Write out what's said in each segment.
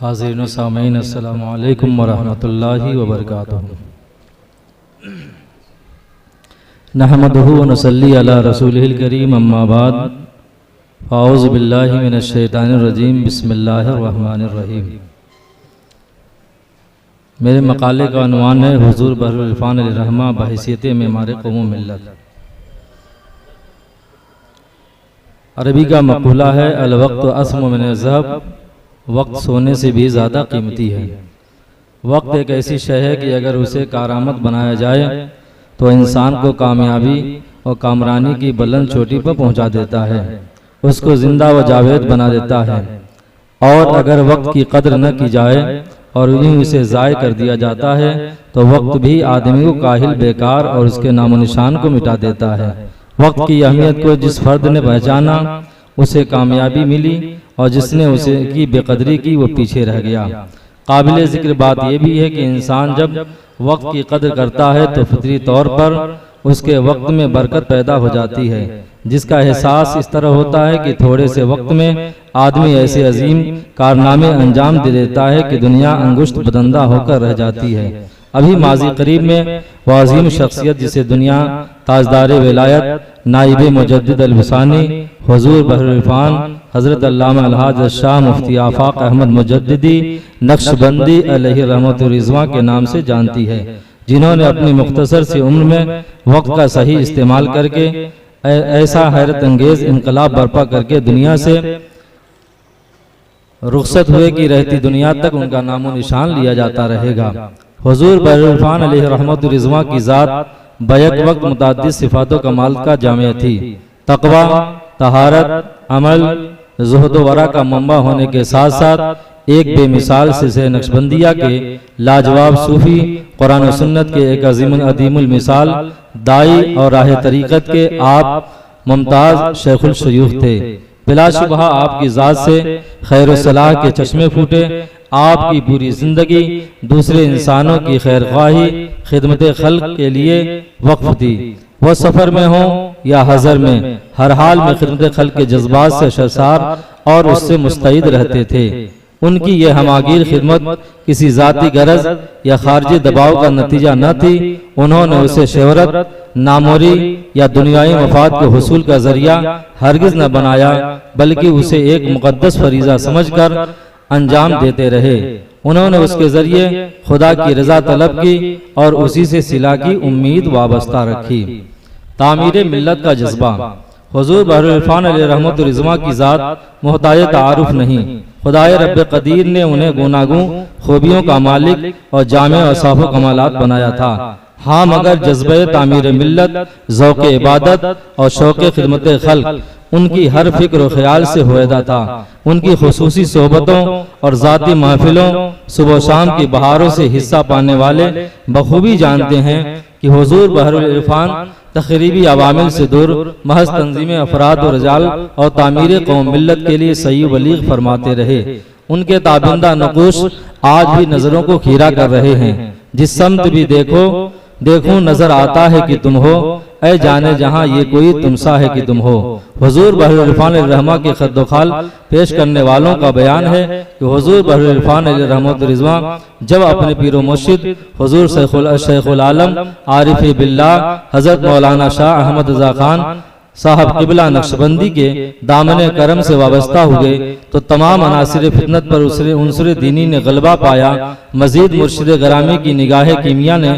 حاضرین و سامعین السلام علیکم ورحمۃ اللہ وبرکاتہ۔ نحمدہ و نصلی علی رسولہ الکریم، اما بعد، اعوذ باللہ من الشیطان الرجیم، بسم اللہ الرحمن الرحیم۔ میرے مقالے کا عنوان ہے حضور بحر العرفان علیہ الرحمہ بحیثیت معمار قوم و ملت۔ عربی کا مقولہ ہے الوقت اسم من الذهب، وقت سونے سے بھی زیادہ قیمتی ہے۔ وقت ایک ایسی شے ہے کہ اگر اسے کارآمد بنایا جائے تو انسان کو کامیابی اور کامرانی کی بلند چوٹی پر پہنچا دیتا ہے، اس کو زندہ و جاوید بنا دیتا ہے۔ اور اگر وقت کی قدر نہ کی جائے اور یوں اسے ضائع کر دیا جاتا ہے تو وقت بھی آدمی کو کاہل، بیکار اور اس کے نام و نشان کو مٹا دیتا ہے۔ وقت کی اہمیت کو جس فرد نے پہچانا اسے کامیابی ملی، اور جس نے اسے کی بے قدری کی وہ پیچھے رہ گیا۔ قابل ذکر بات یہ بھی ہے کہ انسان جب وقت کی قدر کرتا ہے تو فطری طور پر اس کے وقت میں برکت پیدا ہو جاتی ہے، جس کا احساس اس طرح ہوتا ہے کہ تھوڑے سے وقت میں آدمی ایسے عظیم کارنامے انجام دے دیتا ہے کہ دنیا انگشت بدندہ ہو کر رہ جاتی ہے۔ ابھی ماضی قریب میں وہ عظیم شخصیت جسے دنیا تاجدار ولایت، نائب مجدد الحسانی، حضور بحر العرفان حضرت علامہ الحاج شاہ مفتی آفاق احمد مجددی نقشبندی علیہ رحمت الرضوان کے نام سے جانتی ہے، جنہوں نے اپنی مختصر سی عمر میں وقت کا صحیح استعمال کر کے ایسا حیرت انگیز انقلاب برپا کر کے دنیا سے رخصت ہوئے کہ رہتی دنیا تک ان کا نام و نشان لیا جاتا رہے گا۔ حضور بحر العرفان علیہ رحمت الرضوان کی ذات بیک وقت متعدد صفات و کمال کا جامع تھی۔ تقوی، طہارت، عمل، زہد و ورع کا منبع ہونے کے ساتھ ساتھ ایک بے مثال سلسلہ نقشبندیہ کے لاجواب صوفی، قرآن و سنت کے ایک عظیم المثال دائی اور راہ طریقت کے آپ ممتاز شیخ الشیوخ تھے۔ بلا شبہ آپ کی ذات سے خیر و صلاح کے چشمے پھوٹے۔ آپ کی پوری زندگی دوسرے انسانوں کی خیر خواہی، خدمت خلق کے لیے وقف تھی۔ وہ سفر میں ہوں یا حضر میں ہر حال میں خدمت خلق کے جذبات سے سرشار اور اس سے مستعد رہتے تھے۔ ان کی یہ ہماگیر خدمت کسی ذاتی غرض یا خارجی دباؤ کا نتیجہ نہ تھی۔ انہوں نے اسے شہرت، ناموری یا دنیائی مفاد کے حصول کا ذریعہ ہرگز نہ بنایا، بلکہ اسے ایک مقدس فریضہ سمجھ کر انجام دیتے رہے۔ انہوں نے اس کے ذریعے خدا کی رضا طلب کی اور اسی سے صلہ کی امید وابستہ رکھی۔ تعمیر ملت کا جذبہ۔ حضور بحر العرفان علیہ رحمت الرضوان کی ذات محتاج تعارف نہیں۔ خدائے رب قدیر نے انہیں گوناگوں خوبیوں کا مالک اور جامع اوصاف و کمالات بنایا تھا۔ ہاں مگر جذبہ تعمیر ملت، ذوق عبادت اور شوق خدمت خلق ان کی ہر فکر و خیال سے ہویدا تھا۔ ان کی خصوصی صحبتوں اور ذاتی محفلوں، صبح و شام کی بہاروں سے حصہ پانے والے بخوبی جانتے ہیں کہ حضور بحر العرفان تخریبی عوامل سے دور محض تنظیم افراد و رجال اور تعمیر قوم ملت کے لیے صحیح و بلیغ فرماتے رہے۔ ان کے تابندہ نقوش آج بھی نظروں کو خیرہ کر رہے ہیں۔ جس سمت بھی دیکھوں نظر آتا ہے کہ تم ہو، اے جانے جہاں یہ کوئی تم سا ہے کہ تم ہو۔ حضور بحر العرفان علیہ الرحمہ کے خد و خال پیش کرنے والوں کا بیان ہے کہ حضور بحر العرفان علیہ رحمت الرضوان جب اپنے پیر و مرشد حضور شیخ العالم عارف باللہ حضرت مولانا شاہ احمد رضا خان صاحب قبلہ نقشبندی کے دامن کرم سے وابستہ ہوئے تو تمام عناصر فتنت پر عنصر دینی نے غلبہ پایا۔ مزید مرشد گرامی کی نگاہ کیمیا نے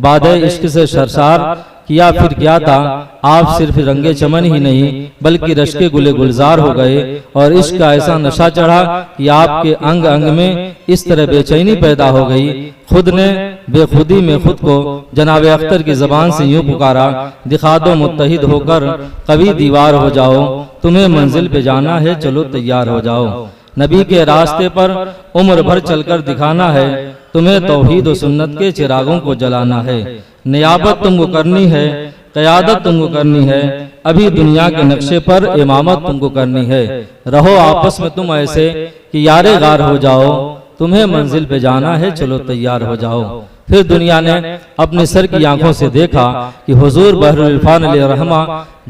بادہ عشق سے سرشار کیا۔ پھر کیا تھا، آپ صرف رنگ چمن ہی نہیں بلکہ رشک گل گلزار ہو گئے، اور عشق کا ایسا نشہ چڑھا کہ آپ کے انگ انگ میں اس طرح بے چینی پیدا ہو گئی۔ خود نے بے خودی میں خود کو جناب اختر کی زبان سے یوں پکارا، دکھا دو متحد ہو کر قوی دیوار ہو جاؤ، تمہیں منزل پہ جانا ہے چلو تیار ہو جاؤ۔ نبی کے راستے پر عمر بھر چل کر دکھانا ہے، تمہیں توحید و سنت کے چراغوں کو جلانا ہے۔ نیابت تم کو کرنی ہے، قیادت تم کو کرنی ہے، ابھی دنیا کے نقشے پر امامت تم کو کرنی ہے۔ رہو آپس میں تم ایسے کہ یار غار ہو جاؤ، تمہیں منزل پہ جانا ہے چلو تیار ہو جاؤ۔ پھر دنیا نے اپنے سر کی آنکھوں سے دیکھا کہ حضور بحرالعرفان علیہ الرحمہ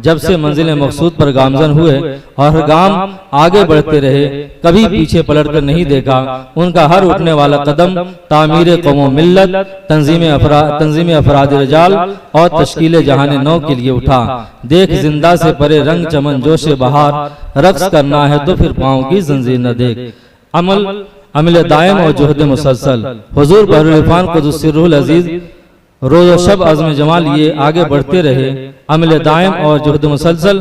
جب سے منزل مقصود پر گامزن ہوئے اور ہر گام آگے بڑھتے رہے، کبھی پیچھے پلٹ کر نہیں دیکھا۔ ان کا ہر اٹھنے والا قدم تعمیر قوم و ملت، تنظیم افراد رجال اور تشکیل جہان نو کے لیے اٹھا۔ دیکھ زندہ سے پرے رنگ چمن جوش بہار، رقص کرنا ہے تو پھر پاؤں کی زنجیر نہ دیکھ۔ عمل دائم اور جہد مسلسل، حضور بحرالعرفان قدس سرہ العزیز روز و شب عزم جمع لیے آگے بڑھتے رہے۔ عمل دائم اور جہد مسلسل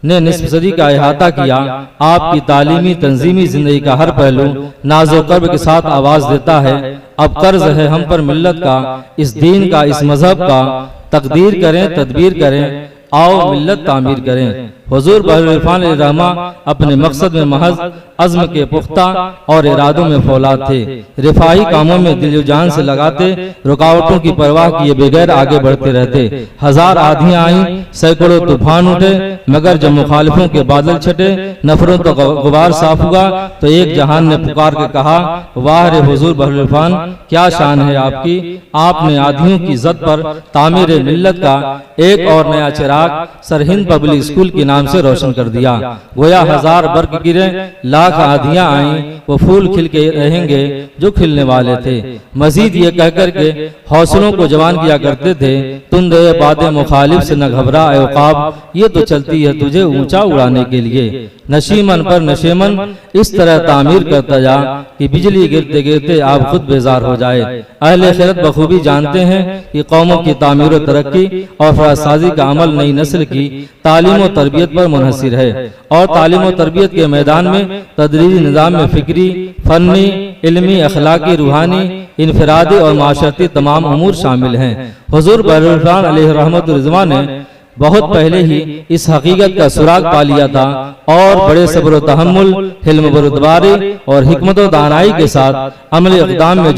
نے نصف صدی کا احاطہ کیا۔ آپ کی تعلیمی تنظیمی زندگی کا ہر پہلو ناز و کرب کے ساتھ آواز دیتا ہے، اب قرض ہے ہم پر ملت کا، اس دین کا، اس مذہب کا، تقدیر کریں تدبیر کریں، آؤ ملت تعمیر کریں۔ حضور بحرالعرفان علیہ الرحمہ اپنے مقصد میں محض عزم کے پختہ اور ارادوں میں فولاد تھے۔ رفاہی کاموں میں دل و جان سے لگاتے، رکاوٹوں کی پرواہ کیے بغیر آگے بڑھتے رہتے۔ ہزار آدھیاں آئیں، سینکڑوں طوفان اٹھے، مگر جب مخالفوں کے بادل چھٹے، نفروں کا غبار صاف ہوا تو ایک جہان نے پکار کے کہا، واہ رے حضور بحرالعرفان، کیا شان ہے آپ کی۔ آپ نے آدھیوں کی زد پر تعمیر ملت کا ایک اور نیا چراغ سرہند پبلک اسکول کے نام سے روشن کر دیا۔ گویا ہزار برق گرے، لاکھ آدھیاں آئیں، وہ پھول کھل کے رہیں گے جو کھلنے والے تھے۔ مزید یہ کہہ کر کے حوصلوں کو جوان کیا کرتے تھے، تم دے باد مخالف سے نہ گھبرا اے عقاب، یہ تو چلتی ہے تجھے اونچا اڑانے کے لیے۔ نشیمن پر نشیمن اس طرح تعمیر کرتا جا کہ بجلی گرتے گرتے آپ خود بیزار ہو جائے۔ اہل خیرت بخوبی جانتے ہیں کہ قوموں کی تعمیر و ترقی اور فراسازی کا عمل نئی نسل کی تعلیم و تربیت پر منحصر ہے، اور تعلیم و تربیت کے میدان میں تدریجی نظام میں فکری، فنی، علمی، اخلاقی، روحانی، انفرادی اور معاشرتی تمام امور شامل ہیں۔ حضور بحرالعرفان علیہ الرحمۃ الرضوان نے بہت پہلے ہی اس حقیقت کا سراغ پا لیا تھا اور بڑے صبر و تحمل، حلم و بردباری اور حکمت و دانائی کے ساتھ عملی اقدام میں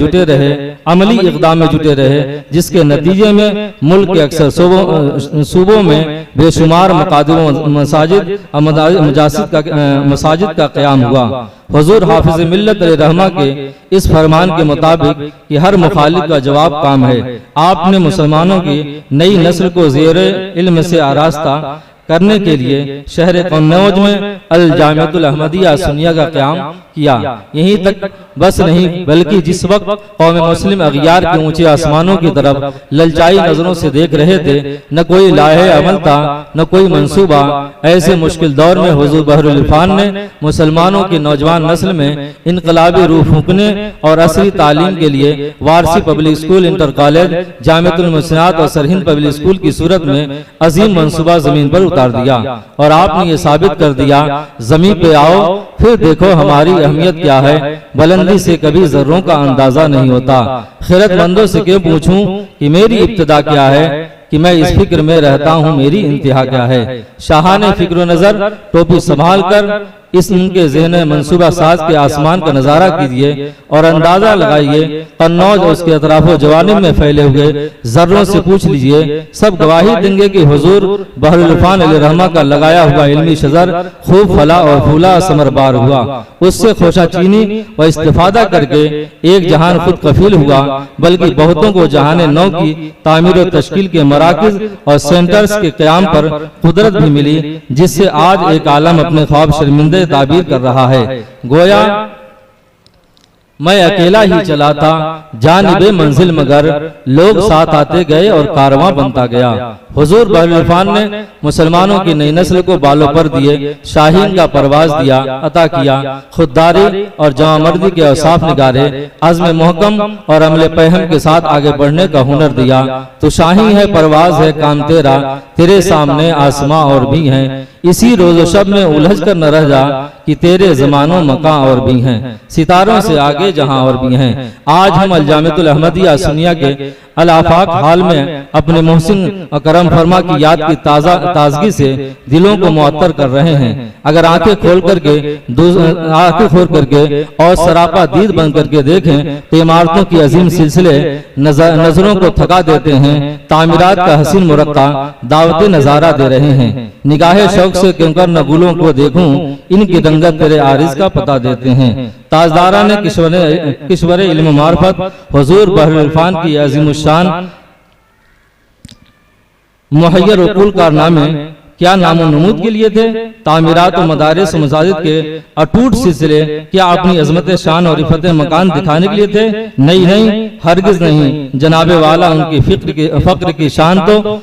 جٹے رہے، جس کے نتیجے میں ملک کے اکثر صوبوں میں بے شمار مقادر مساجد کا قیام ہوا۔ حضور حافظ ملت علیہ الرحمہ کے اس فرمان کے مطابق کہ ہر مخالف کا جواب کام ہے، آپ نے مسلمانوں کی نئی نسل کو زیر علم سے آراستہ کرنے کے لیے شہر قنوج میں الجامعۃ الاحمدیہ سنیہ کا قیام کیا۔ یہیں تک بس نہیں، بلکہ جس وقت قوم مسلم اغیار کے اونچے آسمانوں کی طرف للچائی نظروں سے دیکھ رہے تھے، نہ کوئی لاہے عمل تھا، نہ کوئی منصوبہ، ایسے مشکل دور میں حضور بحرالعرفان نے مسلمانوں کی نوجوان نسل میں انقلابی روح پھونکنے اور عصری تعلیم کے لیے وارسی public school, inter college, Jamiatul المحسنات اور سرہند پبلک اسکول کی صورت میں عظیم منصوبہ زمین پر اتار دیا، اور آپ نے یہ ثابت کر دیا، زمین پہ آؤ پھر دیکھو ہماری اہمیت کیا ہے۔ بلندی سے کبھی ذروں کا اندازہ نہیں ہوتا۔ خیرت مندوں سے کیوں پوچھوں کہ میری ابتدا کیا ہے، کہ میں اس فکر میں رہتا ہوں میری انتہا کیا ہے۔ شاہانہ فکر و نظر ٹوپی سنبھال کر اس ان کے ذہن منصوبہ ساز کے آسمان کا نظارہ کیجئے اور اندازہ لگائیے، قنوج اور اس کے اطراف و جوانب میں پھیلے ہوئے ذروں سے پوچھ لیجئے، سب گواہی دیں گے کہ حضور بحرالعرفان علیہ الرحمہ کا لگایا ہوا علمی شجر خوب پھلا اور پھولا ثمر بار ہوا۔ اس سے خوشہ چینی و استفادہ کر کے ایک جہان خود کفیل ہوا، بلکہ بہتوں کو جہان نو کی تعمیر و تشکیل کے مراکز اور سینٹرز کے قیام پر قدرت بھی ملی، جس سے آج ایک عالم اپنے خواب شرمندے تعبیر کر رہا ہے۔ گویا میں اکیلا ہی چلا تھا جانب منزل، مگر لوگ ساتھ آتے گئے اور کارواں بنتا گیا۔ حضور بحرالعرفان نے مسلمانوں کی نئی نسل کو بالوں پر دیے شاہین کا پرواز دیا، عطا کیا، خودداری اور جوان مردی کے اوصاف نگارے، عزم محکم اور عمل پہم کے ساتھ آگے بڑھنے کا ہنر دیا۔ تو شاہی ہے، پرواز ہے، کام تیرا، تیرے سامنے آسماں اور بھی ہیں، اسی روز و شب میں الجھ کر نہ رہ جا کہ تیرے زمانوں مکان اور بھی ہیں، ستاروں سے آگے جہاں اور بھی ہیں۔ آج ہم الجامعۃ الاحمدیہ سنیہ کے الافاق حال میں اپنے محسن کرم فرما کی یاد کی تازگی سے دلوں کو معطر کر رہے ہیں۔ اگر آنکھیں کھول کر کے اور سراپا دید بن کر کے دیکھیں تو عمارتوں کی عظیم سلسلے نظروں کو تھکا دیتے ہیں، تعمیرات کا حسین مرقع دعوت نظارہ دے رہے ہیں۔ نگاہ شوق سے کنکر نگولوں کو دیکھوں، ان کی رنگت تیرے عارض کا پتہ دیتے ہیں۔ تاجداران کشور علم و معرفت حضور بحر العرفان کی عظیم الشان محیر عقول کارنامے کیا نام و نمود کے لیے تھے؟ تعمیرات و مدارس و مساجد کے اٹوٹ سلسلے کیا اپنی عظمت شان اور عفت مکان دکھانے کے لیے تھے؟ نہیں، ہرگز نہیں۔ جناب والا ان کی فقر کی شان تو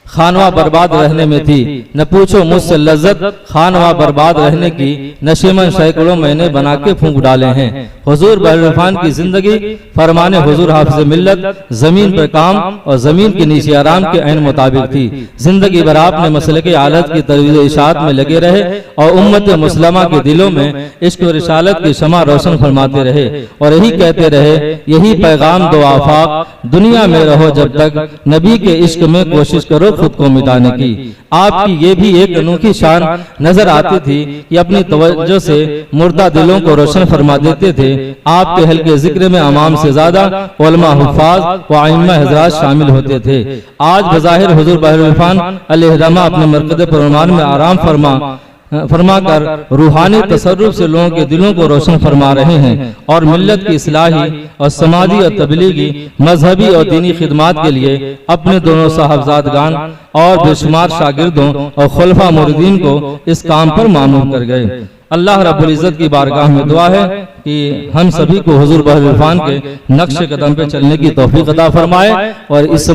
خانواں برباد رہنے میں تھی، نہ پوچھو مجھ سے لذت خانواں برباد رہنے کی، نشیمن سینکڑوں مہینے بنا کے پھونک ڈالے ہیں۔ حضور بحر العرفان کی زندگی فرمان حضور حافظ ملت زمین پر کام اور زمین کے نیچے آرام کے عین مطابق تھی۔ زندگی بھر آپ نے مسلک عالت کی ترویج و اشاعت میں لگے رہے اور امت مسلمہ کے دلوں میں عشق و رسالت کی شمع روشن فرماتے رہے اور یہی کہتے رہے، یہی پیغام دو آفاق، دنیا میں رہو جب تک نبی کے عشق میں کوشش کرو خود کو مٹانے کی۔ آپ کی یہ بھی ایک انوکھی شان نظر آتی تھی کہ اپنی توجہ سے مردہ دلوں کو روشن فرما دیتے تھے۔ آپ کے حلقے ذکر میں عوام سے زیادہ علماء، حفاظ و ائمہ حضرات شامل ہوتے تھے۔ آج بظاہر حضور بحر العرفان علیہ الرحمہ اپنے مرقد پرمان میں آرام فرما کر روحانی تصرف سے لوگوں کے دلوں کو روشن فرما رہے ہیں اور ملت کی اصلاحی اور سماجی اور تبلیغی مذہبی اور دینی خدمات کے لیے اپنے دونوں صاحبزادگان اور بے شمار شاگردوں اور خلفاء مریدین کو اس کام پر مامور کر گئے۔ اللہ رب العزت کی بارگاہ میں دعا ہے کہ ہم سبھی کو حضور بحر العرفان کے نقش قدم پہ چلنے کی توفیق عطا فرمائے اور اس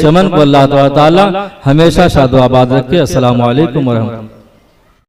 چمن کو اللہ تعالی ہمیشہ شاد و آباد رکھے۔ السلام علیکم ورحمۃ اللہ۔